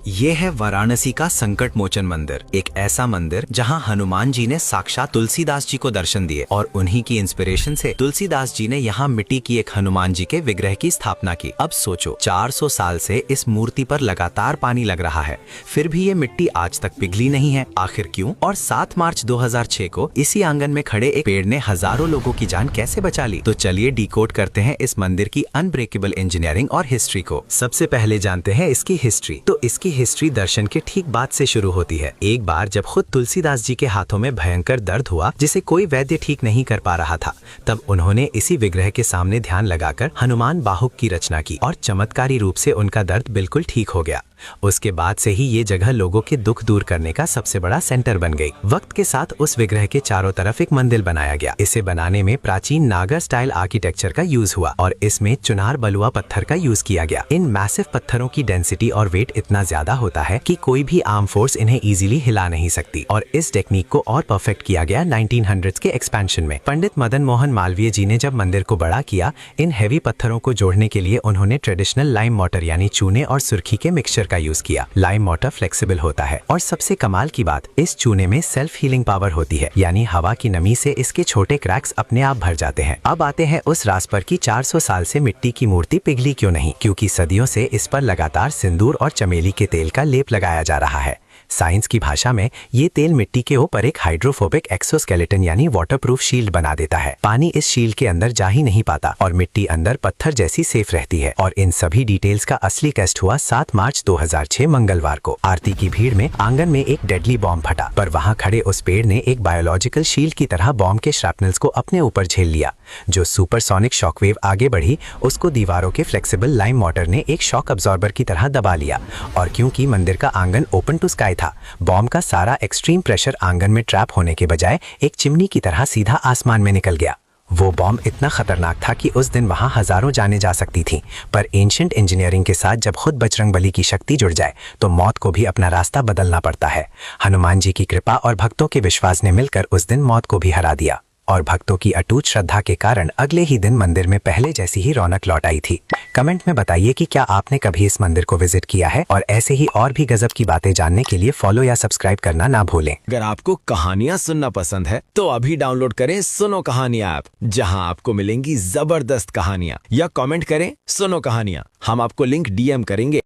ये है वाराणसी का संकट मोचन मंदिर, एक ऐसा मंदिर जहां हनुमान जी ने साक्षात तुलसीदास जी को दर्शन दिए और उन्हीं की इंस्पिरेशन से तुलसीदास जी ने यहाँ मिट्टी की एक हनुमान जी के विग्रह की स्थापना की। अब सोचो 400 साल से इस मूर्ति पर लगातार पानी लग रहा है, फिर भी ये मिट्टी आज तक पिघली नहीं है। आखिर क्यों? और 7 मार्च 2006 को इसी आंगन में खड़े एक पेड़ ने हजारों लोगों की जान कैसे बचा ली? तो चलिए डिकोड करते हैं इस मंदिर की अनब्रेकेबल इंजीनियरिंग और हिस्ट्री को। सबसे पहले जानते हैं इसकी हिस्ट्री। तो इसकी हिस्ट्री दर्शन के ठीक बाद से शुरू होती है। एक बार जब खुद तुलसीदास जी के हाथों में भयंकर दर्द हुआ जिसे कोई वैद्य ठीक नहीं कर पा रहा था, तब उन्होंने इसी विग्रह के सामने ध्यान लगाकर हनुमान बाहुक की रचना की और चमत्कारी रूप से उनका दर्द बिल्कुल ठीक हो गया। उसके बाद से ही ये जगह लोगों के दुख दूर करने का सबसे बड़ा सेंटर बन गई। वक्त के साथ उस विग्रह के चारों तरफ एक मंदिर बनाया गया। इसे बनाने में प्राचीन नागर स्टाइल आर्किटेक्चर का यूज हुआ और इसमें चुनार बलुआ पत्थर का यूज किया गया। इन मैसिव पत्थरों की डेंसिटी और वेट इतना ज्यादा होता है कि कोई भी आर्म फोर्स इन्हें इजीली हिला नहीं सकती और इस टेक्निक को और परफेक्ट किया गया 1900s के एक्सपेंशन में। पंडित मदन मोहन मालवीय जी ने जब मंदिर को बड़ा किया, इन हैवी पत्थरों को जोड़ने के लिए उन्होंने ट्रेडिशनल लाइम मोटर यानी चूने और सुर्खी के मिक्सचर का यूज किया। लाइम मोटर फ्लेक्सिबल होता है और सबसे कमाल की बात, इस चूने में सेल्फ हीलिंग पावर होती है, यानी हवा की नमी से इसके छोटे क्रैक्स अपने आप भर जाते हैं। अब आते हैं उस राज पर कि 400 साल से मिट्टी की मूर्ति पिघली क्यों नहीं? क्योंकि सदियों से इस पर लगातार सिंदूर और चमेली के तेल का लेप लगाया जा रहा है। साइंस की भाषा में ये तेल मिट्टी के ऊपर एक हाइड्रोफोबिक एक्सोस्केलेटन यानी वाटरप्रूफ शील्ड बना देता है। पानी इस शील्ड के अंदर जा ही नहीं पाता और मिट्टी अंदर पत्थर जैसी सेफ रहती है। और इन सभी डिटेल्स का असली टेस्ट हुआ 7 मार्च 2006 मंगलवार को। आरती की भीड़ में आंगन में एक डेडली बॉम्ब फटा, पर वहां खड़े उस पेड़ ने एक बायोलॉजिकल शील्ड की तरह बॉम्ब के श्रैपनल्स को अपने ऊपर झेल लिया। जो सुपरसोनिक शॉकवेव आगे बढ़ी, उसको दीवारों के फ्लेक्सिबल लाइम मोटर ने एक शॉक अब्सॉर्बर की तरह दबा लिया। और क्योंकि मंदिर का आंगन ओपन टू स्काई था, बॉम्ब का सारा एक्सट्रीम प्रेशर आंगन में ट्रैप होने के बजाय एक चिमनी की तरह सीधा आसमान में निकल गया। वो बॉम्ब इतना खतरनाक था कि उस दिन वहां हजारों जानें जा सकती थीं, पर एंशिएंट इंजीनियरिंग के साथ जब खुद बजरंगबली की शक्ति जुड़ जाए तो मौत को भी अपना रास्ता बदलना पड़ता है। हनुमान जी की कृपा और भक्तों के विश्वास ने मिलकर उस दिन मौत को भी हरा दिया और भक्तों की अटूट श्रद्धा के कारण अगले ही दिन मंदिर में पहले जैसी ही रौनक लौट आई थी। कमेंट में बताइए कि क्या आपने कभी इस मंदिर को विजिट किया है, और ऐसे ही और भी गजब की बातें जानने के लिए फॉलो या सब्सक्राइब करना ना भूलें। अगर आपको कहानियां सुनना पसंद है तो अभी डाउनलोड करें सुनो कहानियां ऐप, जहां आपको मिलेंगी जबरदस्त कहानियां, या कमेंट करें सुनो कहानियां, हम आपको लिंक डीएम करेंगे।